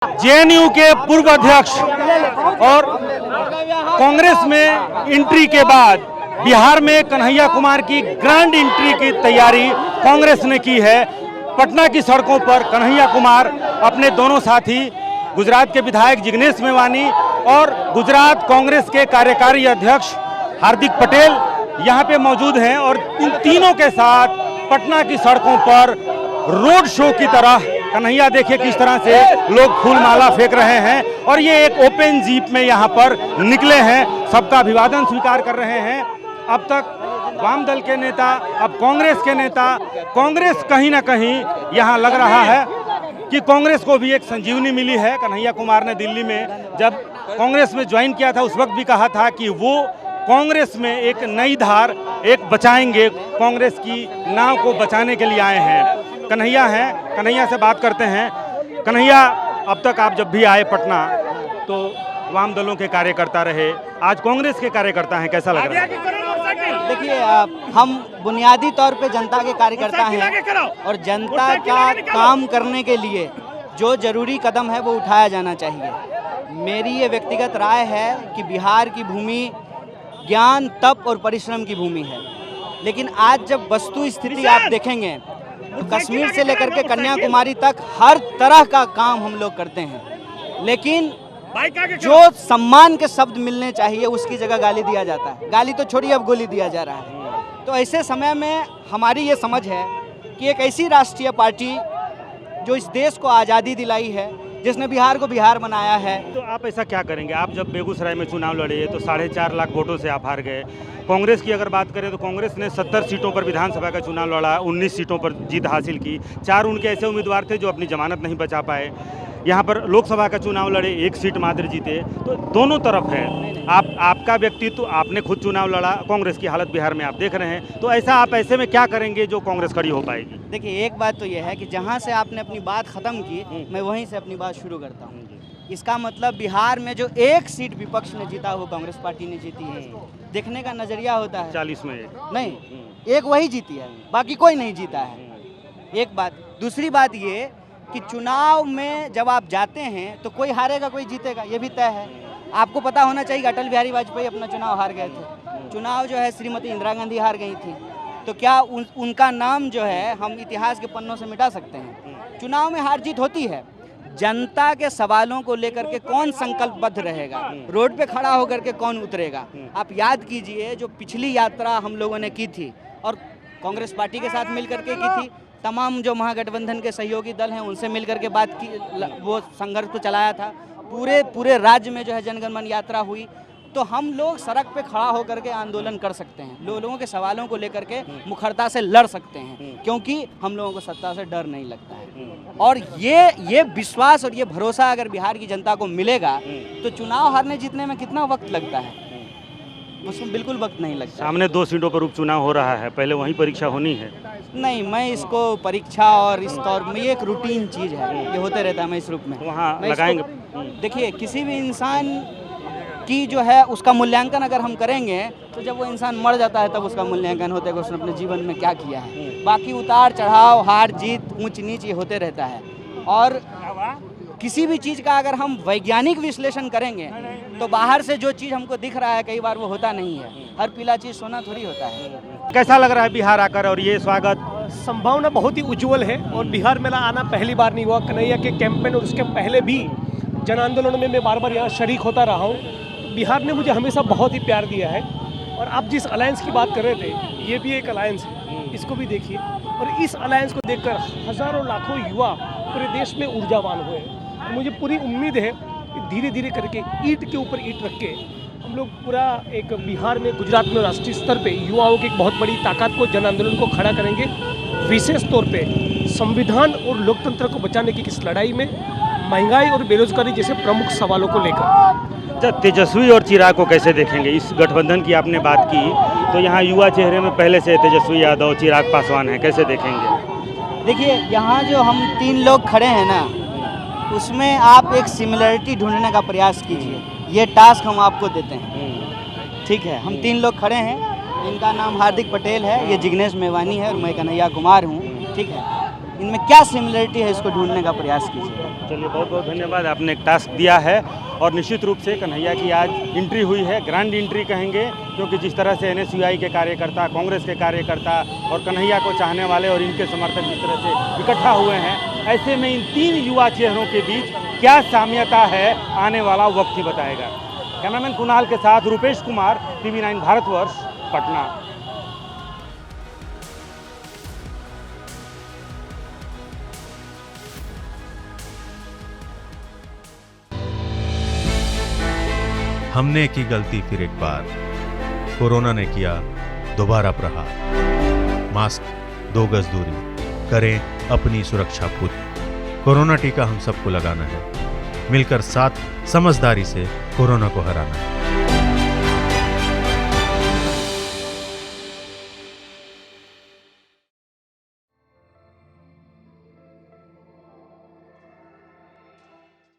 JNU के पूर्व अध्यक्ष और कांग्रेस में एंट्री के बाद बिहार में कन्हैया कुमार की ग्रैंड एंट्री की तैयारी कांग्रेस ने की है। पटना की सड़कों पर कन्हैया कुमार अपने दोनों साथी गुजरात के विधायक जिग्नेश मेवानी और गुजरात कांग्रेस के कार्यकारी अध्यक्ष हार्दिक पटेल यहां पे मौजूद हैं और इन तीनों के साथ पटना की सड़कों पर रोड शो की तरह कन्हैया देखिए किस तरह से लोग फूल माला फेंक रहे हैं और ये एक ओपन जीप में यहाँ पर निकले हैं, सबका अभिवादन स्वीकार कर रहे हैं। अब तक वाम दल के नेता, अब कांग्रेस के नेता, कांग्रेस कहीं ना कहीं यहाँ लग रहा है कि कांग्रेस को भी एक संजीवनी मिली है। कन्हैया कुमार ने दिल्ली में जब कांग्रेस में ज्वाइन किया था उस वक्त भी कहा था कि वो कांग्रेस में एक नई धार एक बचाएंगे, कांग्रेस की नाव को बचाने के लिए आए हैं। कन्हैया हैं, कन्हैया से बात करते हैं। कन्हैया, अब तक आप जब भी आए पटना तो वाम दलों के कार्यकर्ता रहे, आज कांग्रेस के कार्यकर्ता हैं, कैसा लग रहा है? देखिए, हम बुनियादी तौर पे जनता के कार्यकर्ता हैं और जनता का काम करने के लिए जो जरूरी कदम है वो उठाया जाना चाहिए। मेरी ये व्यक्तिगत राय है कि बिहार की भूमि ज्ञान, तप और परिश्रम की भूमि है, लेकिन आज जब वस्तु स्थिति आप देखेंगे तो कश्मीर से लेकर के कन्याकुमारी तक हर तरह का काम हम लोग करते हैं, लेकिन जो सम्मान के शब्द मिलने चाहिए उसकी जगह गाली दिया जाता है। गाली तो छोड़िए, अब गोली दिया जा रहा है। तो ऐसे समय में हमारी ये समझ है कि एक ऐसी राष्ट्रीय पार्टी जो इस देश को आज़ादी दिलाई है, जिसने बिहार को बिहार बनाया है। तो आप ऐसा क्या करेंगे? आप जब बेगूसराय में चुनाव लड़े तो 4.5 लाख वोटों से आप हार गए। कांग्रेस की अगर बात करें तो कांग्रेस ने 70 सीटों पर विधानसभा का चुनाव लड़ा, 19 सीटों पर जीत हासिल की। 4 उनके ऐसे उम्मीदवार थे जो अपनी जमानत नहीं बचा पाए। यहाँ पर लोकसभा का चुनाव लड़े, 1 सीट मात्र जीते। तो दोनों तरफ है। आपका व्यक्तित्व, आपने खुद चुनाव लड़ा, कांग्रेस की हालत बिहार में आप देख रहे हैं, तो ऐसा आप ऐसे में क्या करेंगे जो कांग्रेस खड़ी हो पाएगी? देखिए, एक बात तो यह है कि जहाँ से आपने अपनी बात ख़त्म की, मैं वहीं से अपनी बात शुरू करता हूँ। इसका मतलब बिहार में जो 1 सीट विपक्ष ने जीता वो कांग्रेस पार्टी ने जीती है। देखने का नज़रिया होता है 40 में एक नहीं, एक वही जीती है, बाकी कोई नहीं जीता है। एक बात। दूसरी बात ये कि चुनाव में जब आप जाते हैं तो कोई हारेगा कोई जीतेगा, ये भी तय है। आपको पता होना चाहिए अटल बिहारी वाजपेयी अपना चुनाव हार गए थे। चुनाव जो है श्रीमती इंदिरा गांधी हार गई थी। तो क्या उनका नाम जो है हम इतिहास के पन्नों से मिटा सकते हैं? चुनाव में हार जीत होती है। जनता के सवालों को लेकर के कौन संकल्पबद्ध रहेगा, रोड पे खड़ा होकर के कौन उतरेगा। आप याद कीजिए, जो पिछली यात्रा हम लोगों ने की थी और कांग्रेस पार्टी के साथ मिलकर के की थी, तमाम जो महागठबंधन के सहयोगी दल हैं उनसे मिलकर के बात की, वो संघर्ष को चलाया था। पूरे राज्य में जो है जनगण मन यात्रा हुई। तो हम लोग सड़क पे खड़ा होकर के आंदोलन कर सकते हैं, लोगों के सवालों को लेकर के मुखरता से लड़ सकते हैं, क्योंकि हम लोगों को सत्ता से डर नहीं लगता है। और ये विश्वास और ये भरोसा अगर बिहार की जनता को मिलेगा तो चुनाव हारने जीतने में कितना वक्त लगता है? उसमें बिल्कुल वक्त नहीं लगता। सामने 2 सीटों पर उपचुनाव हो रहा है, पहले वहीं परीक्षा होनी है। नहीं, मैं इसको परीक्षा और इस तौर में ये एक रूटीन चीज़ है, ये होते रहता है। मैं इस रूप में वहाँ लगाएंगे। देखिए, किसी भी इंसान की जो है उसका मूल्यांकन अगर हम करेंगे तो जब वो इंसान मर जाता है तब उसका मूल्यांकन होता है कि उसने अपने जीवन में क्या किया है। बाकी उतार चढ़ाव, हार जीत, ऊंच नीच ये होते रहता है। और किसी भी चीज़ का अगर हम वैज्ञानिक विश्लेषण करेंगे तो बाहर से जो चीज़ हमको दिख रहा है कई बार वो होता नहीं है। हर पीला चीज़ सोना थोड़ी होता है। कैसा लग रहा है बिहार आकर और ये स्वागत? संभावना बहुत ही उज्जवल है और बिहार मेला आना पहली बार नहीं हुआ। कन्हैया के कैंपेन और उसके पहले भी जन आंदोलनों में मैं बार बार यहाँ शरीक होता रहा हूँ। बिहार ने मुझे हमेशा बहुत ही प्यार दिया है। और आप जिस अलायंस की बात कर रहे थे, ये भी एक अलायंस है, इसको भी देखिए। और इस अलायंस को देखकर हज़ारों लाखों युवा पूरे देश में ऊर्जावान हुए। और मुझे पूरी उम्मीद है कि धीरे धीरे करके ईंट के ऊपर ईंट रख के हम लोग पूरा एक बिहार में, गुजरात में, राष्ट्रीय स्तर पे युवाओं की एक बहुत बड़ी ताकत को, जन आंदोलन को खड़ा करेंगे। विशेष तौर पे संविधान और लोकतंत्र को बचाने की इस लड़ाई में महंगाई और बेरोजगारी जैसे प्रमुख सवालों को लेकर। तेजस्वी और चिराग को कैसे देखेंगे? इस गठबंधन की आपने बात की तो यहाँ युवा चेहरे में पहले से तेजस्वी यादव, चिराग पासवान है, कैसे देखेंगे? देखिए, यहाँ जो हम 3 लोग खड़े हैं ना, उसमें आप एक सिमिलरिटी ढूंढने का प्रयास कीजिए। ये टास्क हम आपको देते हैं, ठीक है? हम 3 लोग खड़े हैं, इनका नाम हार्दिक पटेल है, ये जिग्नेश मेवानी है और मैं कन्हैया कुमार हूँ, ठीक है? इनमें क्या सिमिलरिटी है इसको ढूंढने का प्रयास कीजिए। चलिए बहुत बहुत धन्यवाद, आपने एक टास्क दिया है और निश्चित रूप से कन्हैया की आज एंट्री हुई है, ग्रैंड एंट्री कहेंगे, क्योंकि जिस तरह से NSUI के कार्यकर्ता, कांग्रेस के कार्यकर्ता और कन्हैया को चाहने वाले और इनके समर्थक जिस तरह से इकट्ठा हुए हैं, ऐसे में इन 3 युवा चेहरों के बीच क्या साम्यता है आने वाला वक्त ही बताएगा। कैमरामैन कुणाल के साथ रूपेश कुमार, TV9 भारतवर्ष, पटना। हमने की गलती फिर एक बार, कोरोना ने किया दोबारा प्रहार। मास्क, 2 गज दूरी, करें अपनी सुरक्षा खुद। कोरोना टीका हम सबको लगाना है, मिलकर साथ समझदारी से कोरोना को हराना है।